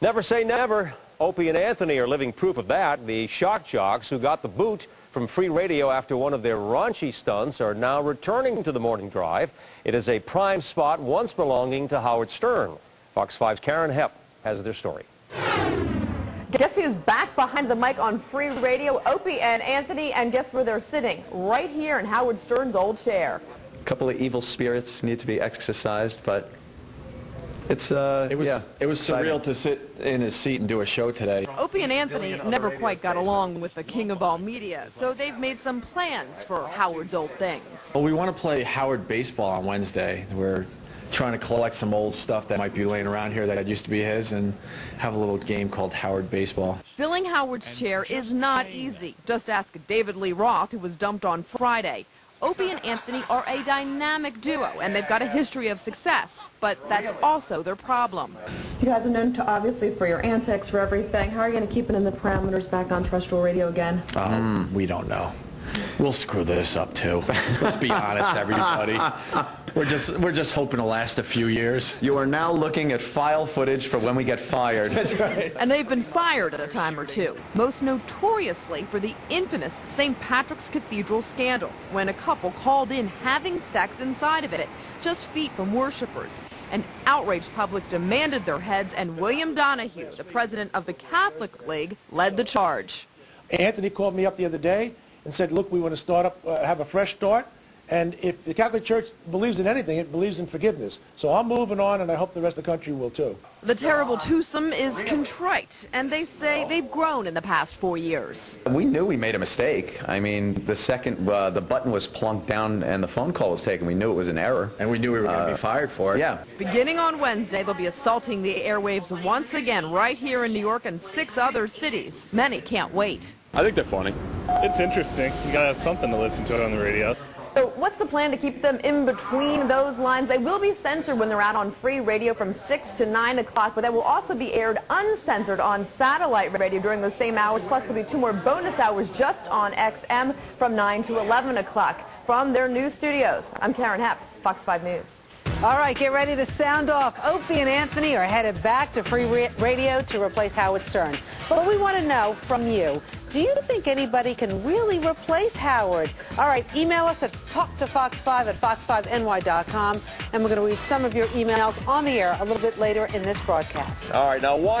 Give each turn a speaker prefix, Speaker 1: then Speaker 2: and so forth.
Speaker 1: Never say never. Opie and Anthony are living proof of that. The shock jocks who got the boot from free radio after one of their raunchy stunts are now returning to the morning drive. It is a prime spot once belonging to Howard Stern. Fox 5's Karen Hepp has their story.
Speaker 2: Guess who's back behind the mic on free radio? Opie and Anthony, and guess where they're sitting? Right here in Howard Stern's old chair.
Speaker 3: A couple of evil spirits need to be exorcised, but it was
Speaker 4: surreal to sit in his seat and do a show today.
Speaker 2: Opie and Anthony never quite got along with the king of all media, so they've made some plans for Howard's old things.
Speaker 4: Well, we want to play Howard baseball on Wednesday. We're trying to collect some old stuff that might be laying around here that used to be his and have a little game called Howard Baseball.
Speaker 2: Filling Howard's chair is not easy. Just ask David Lee Roth, who was dumped on Friday. Opie and Anthony are a dynamic duo, and they've got a history of success, but that's also their problem. You guys are known to, obviously, for your antics, for everything. How are you going to keep it in the parameters back on terrestrial radio again?
Speaker 4: We don't know. We'll screw this up, too. Let's be honest, everybody. We're just hoping to last a few years.
Speaker 3: You are now looking at file footage for when we get fired.
Speaker 4: That's right.
Speaker 2: And they've been fired a time or two, most notoriously for the infamous St. Patrick's Cathedral scandal, when a couple called in having sex inside of it, just feet from worshipers. An outraged public demanded their heads, and William Donahue, the president of the Catholic League, led the charge.
Speaker 5: Anthony called me up the other day and said, look, we want to start up, have a fresh start. And if the Catholic Church believes in anything, it believes in forgiveness. So I'm moving on, and I hope the rest of the country will, too.
Speaker 2: The terrible twosome is contrite, and they say they've grown in the past 4 years.
Speaker 3: We knew we made a mistake. I mean, the second the button was plunked down and the phone call was taken, we knew it was an error.
Speaker 4: And we knew we were going to be fired for it.
Speaker 3: Yeah.
Speaker 2: Beginning on Wednesday, they'll be assaulting the airwaves once again right here in New York and 6 other cities. Many can't wait.
Speaker 6: I think they're funny. It's interesting. You gotta have something to listen to on the radio.
Speaker 2: So what's the plan to keep them in between those lines? They will be censored when they're out on free radio from 6 to 9 o'clock, but they will also be aired uncensored on satellite radio during those same hours. Plus, there'll be 2 more bonus hours just on XM from 9 to 11 o'clock. From their news studios, I'm Karen Hepp, Fox 5 News.
Speaker 7: All right, get ready to sound off. Opie and Anthony are headed back to free radio to replace Howard Stern. But we want to know from you, do you think anybody can really replace Howard? All right, email us at talktofox5@fox5ny.com, and we're going to read some of your emails on the air a little bit later in this broadcast.
Speaker 1: All right, now watch.